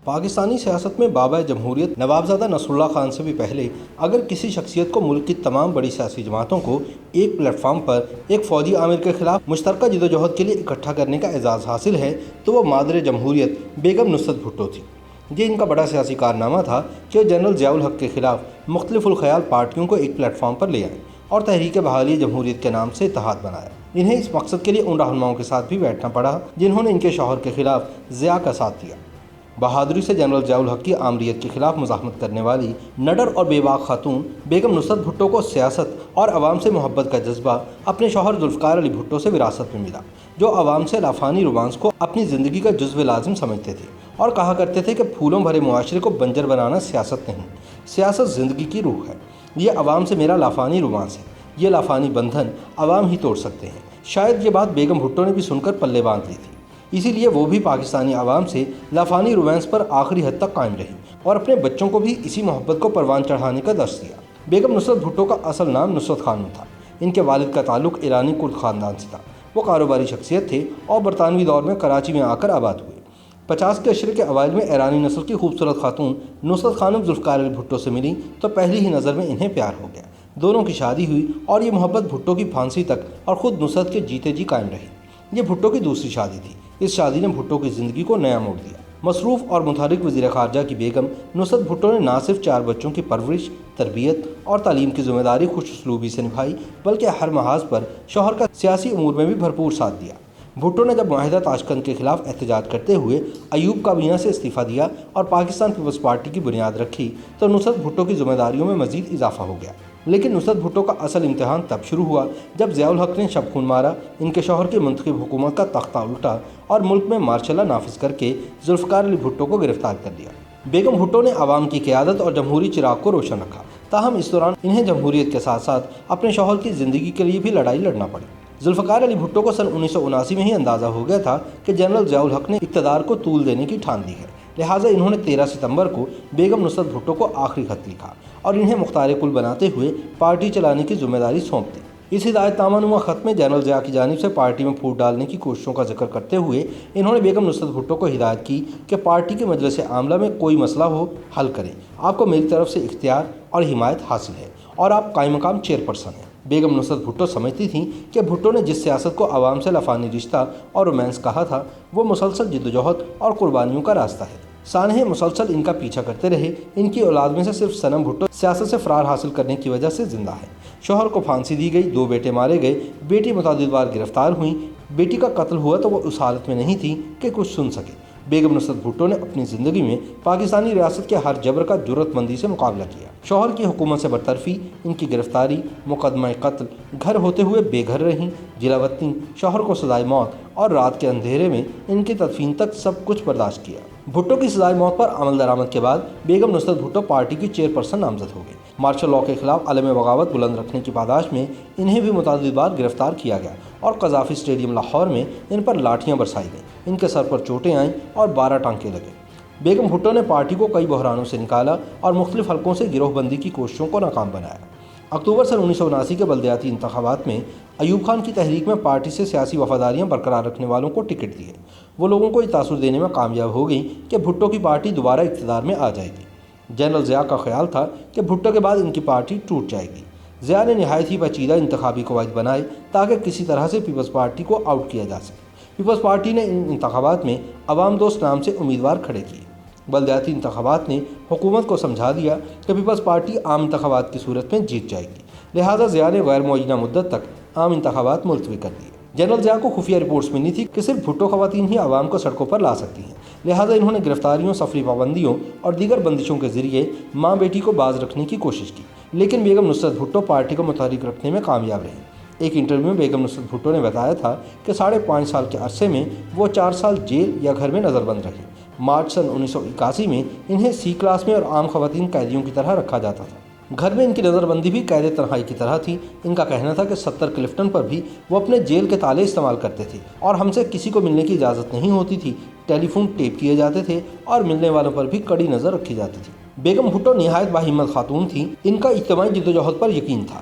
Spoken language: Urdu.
پاکستانی سیاست میں بابا جمہوریت نوابزادہ نصر اللہ خان سے بھی پہلے اگر کسی شخصیت کو ملک کی تمام بڑی سیاسی جماعتوں کو ایک پلیٹ فارم پر ایک فوجی عامر کے خلاف مشترکہ جدوجہد کے لیے اکٹھا کرنے کا اعزاز حاصل ہے تو وہ مادر جمہوریت بیگم نصرت بھٹو تھی۔ یہ ان کا بڑا سیاسی کارنامہ تھا کہ جنرل ضیاء الحق کے خلاف مختلف الخیال پارٹیوں کو ایک پلیٹ فارم پر لے آئے اور تحریک بحالی جمہوریت کے نام سے اتحاد بنایا۔ انہیں اس مقصد کے لیے ان رہنماؤں کے ساتھ بھی بیٹھنا پڑا جنہوں نے ان کے شوہر کے خلاف ضیاء کا ساتھ دیا۔ بہادری سے جنرل ضیاء الحق کی آمریت کے خلاف مزاحمت کرنے والی نڈر اور بے باک خاتون بیگم نصرت بھٹو کو سیاست اور عوام سے محبت کا جذبہ اپنے شوہر ذوالفقار علی بھٹو سے وراثت میں ملا، جو عوام سے لافانی رومانس کو اپنی زندگی کا جزو لازم سمجھتے تھے اور کہا کرتے تھے کہ پھولوں بھرے معاشرے کو بنجر بنانا سیاست نہیں، سیاست زندگی کی روح ہے۔ یہ عوام سے میرا لافانی رومانس ہے، یہ لافانی بندھن عوام ہی توڑ سکتے ہیں۔ شاید یہ بات بیگم بھٹو نے بھی سن کر پلے باندھ لی تھی، اسی لیے وہ بھی پاکستانی عوام سے لافانی رومانس پر آخری حد تک قائم رہی اور اپنے بچوں کو بھی اسی محبت کو پروان چڑھانے کا درس دیا۔ بیگم نصرت بھٹو کا اصل نام نصرت خانم تھا۔ ان کے والد کا تعلق ایرانی کرد خاندان سے تھا۔ وہ کاروباری شخصیت تھے اور برطانوی دور میں کراچی میں آ کر آباد ہوئے۔ 50 کے عشرے کے اوائل میں ایرانی نسل کی خوبصورت خاتون نصرت خانم ذوالفقار علی بھٹو سے ملی تو پہلی ہی نظر میں انہیں پیار ہو گیا۔ دونوں کی شادی ہوئی اور یہ محبت بھٹو کی پھانسی تک اور خود نصرت کے جیتے جی قائم رہی۔ یہ بھٹو کی دوسری شادی تھی۔ اس شادی نے بھٹو کی زندگی کو نیا موڑ دیا۔ مصروف اور متحرک وزیر خارجہ کی بیگم نصرت بھٹو نے نہ صرف 4 بچوں کی پرورش، تربیت اور تعلیم کی ذمہ داری خوش اسلوبی سے نبھائی بلکہ ہر محاذ پر شوہر کا سیاسی امور میں بھی بھرپور ساتھ دیا۔ بھٹو نے جب معاہدہ تاشقند کے خلاف احتجاج کرتے ہوئے ایوب کابینہ سے استعفیٰ دیا اور پاکستان پیپلز پارٹی کی بنیاد رکھی تو نصرت بھٹو کی ذمہ داریوں میں مزید اضافہ ہو گیا۔ لیکن نصرت بھٹو کا اصل امتحان تب شروع ہوا جب ضیاء الحق نے شب خون مارا، ان کے شوہر کی منتخب حکومت کا تختہ الٹا اور ملک میں مارشل لا نافذ کر کے ذوالفقار علی بھٹو کو گرفتار کر لیا۔ بیگم بھٹو نے عوام کی قیادت اور جمہوری چراغ کو روشن رکھا، تاہم اس دوران انہیں جمہوریت کے ساتھ ساتھ اپنے شوہر کی زندگی کے لیے بھی لڑائی لڑنا پڑی۔ ذوالفقار علی بھٹو کو سن 1979 میں ہی اندازہ ہو گیا تھا کہ جنرل ضیاء الحق نے اقتدار کو طول دینے کی ٹھان لی ہے، لہٰذا انہوں نے 13 ستمبر کو بیگم نصرت بھٹو کو آخری خط لکھا اور انہیں مختار کل بناتے ہوئے پارٹی چلانے کی ذمہ داری سونپ دی۔ اس ہدایت نامہ نما خط میں جنرل ضیاء کی جانب سے پارٹی میں پھوٹ ڈالنے کی کوششوں کا ذکر کرتے ہوئے انہوں نے بیگم نصرت بھٹو کو ہدایت کی کہ پارٹی کے مجلس عاملہ میں کوئی مسئلہ ہو حل کریں، آپ کو میری طرف سے اختیار اور حمایت حاصل ہے اور آپ قائم مقام چیئرپرسن ہیں۔ بیگم نصرت بھٹو سمجھتی تھیں کہ بھٹو نے جس سیاست کو عوام سے لافانی رشتہ اور رومانس کہا تھا وہ مسلسل جدوجہد اور قربانیوں کا راستہ ہے۔ سانحے مسلسل ان کا پیچھا کرتے رہے۔ ان کی اولاد میں سے صرف صنم بھٹو سیاست سے فرار حاصل کرنے کی وجہ سے زندہ ہے۔ شوہر کو پھانسی دی گئی، 2 بیٹے مارے گئے، بیٹی متعدد بار گرفتار ہوئیں۔ بیٹی کا قتل ہوا تو وہ اس حالت میں نہیں تھی کہ کچھ سن سکے۔ بیگم نصرت بھٹو نے اپنی زندگی میں پاکستانی ریاست کے ہر جبر کا جرأت مندی سے مقابلہ کیا۔ شوہر کی حکومت سے برطرفی، ان کی گرفتاری، مقدمہ قتل، گھر ہوتے ہوئے بے گھر رہیں، جلا وطنی، شوہر کو سزائے موت اور رات کے اندھیرے میں ان کی تدفین تک سب کچھ برداشت کیا۔ بھٹو کی سزائے موت پر عمل درآمد کے بعد بیگم نصرت بھٹو پارٹی کی چیئرپرسن نامزد ہو گئی۔ مارشل لاء کے خلاف علم بغاوت بلند رکھنے کی پاداش میں انہیں بھی متعدد بار گرفتار کیا گیا اور قذافی اسٹیڈیم لاہور میں ان پر لاٹھیاں برسائی گئیں، ان کے سر پر چوٹیں آئیں اور 12 ٹانکے لگے۔ بیگم بھٹو نے پارٹی کو کئی بحرانوں سے نکالا اور مختلف حلقوں سے گروہ بندی کی کوششوں کو ناکام بنایا۔ اکتوبر سن 1979 کے بلدیاتی انتخابات میں ایوب خان کی تحریک میں پارٹی سے سیاسی وفاداریاں برقرار رکھنے والوں کو ٹکٹ دیے۔ وہ لوگوں کو یہ تاثر دینے میں کامیاب ہو گئیں کہ بھٹو کی پارٹی دوبارہ اقتدار میں آ جائے گی۔ جنرل ضیاء کا خیال تھا کہ بھٹو کے بعد ان کی پارٹی ٹوٹ جائے گی۔ ضیاء نے نہایت ہی پیچیدہ انتخابی قواعد بنائے تاکہ کسی طرح سے پیپلز پارٹی کو آؤٹ کیا جا سکے۔ پیپلز پارٹی نے ان انتخابات میں عوام دوست نام سے امیدوار کھڑے کیے۔ بلدیاتی انتخابات نے حکومت کو سمجھا دیا کہ پیپلز پارٹی عام انتخابات کی صورت میں جیت جائے گی، لہٰذا ضیاء نے غیر معینہ مدت تک عام انتخابات ملتوی کر دیے۔ جنرل ضیاء کو خفیہ رپورٹس ملی تھی کہ صرف بھٹو خواتین ہی عوام کو سڑکوں پر لا سکتی ہیں، لہٰذا انہوں نے گرفتاریوں، سفری پابندیوں اور دیگر بندشوں کے ذریعے ماں بیٹی کو باز رکھنے کی کوشش کی، لیکن بیگم نصرت بھٹو پارٹی کو متحرک رکھنے میں کامیاب رہیں۔ ایک انٹرویو میں بیگم نصرت بھٹو نے بتایا تھا کہ 5.5 سال کے عرصے میں وہ 4 سال جیل یا گھر میں نظر بند رہیں۔ مارچ سن 1981 میں انہیں سی کلاس میں اور عام خواتین قیدیوں کی طرح رکھا جاتا تھا۔ گھر میں ان کی نظر بندی بھی قید تنہائی کی طرح تھی۔ ان کا کہنا تھا کہ 70 کلفٹن پر بھی وہ اپنے جیل کے تالے استعمال کرتے تھے اور ہم سے کسی کو ملنے کی اجازت نہیں ہوتی تھی، ٹیلی فون ٹیپ کیے جاتے تھے اور ملنے والوں پر بھی کڑی نظر رکھی جاتی تھی۔ بیگم بھٹو نہایت باہمت خاتون تھیں۔ ان کا اجتماعی جدوجہد پر یقین تھا۔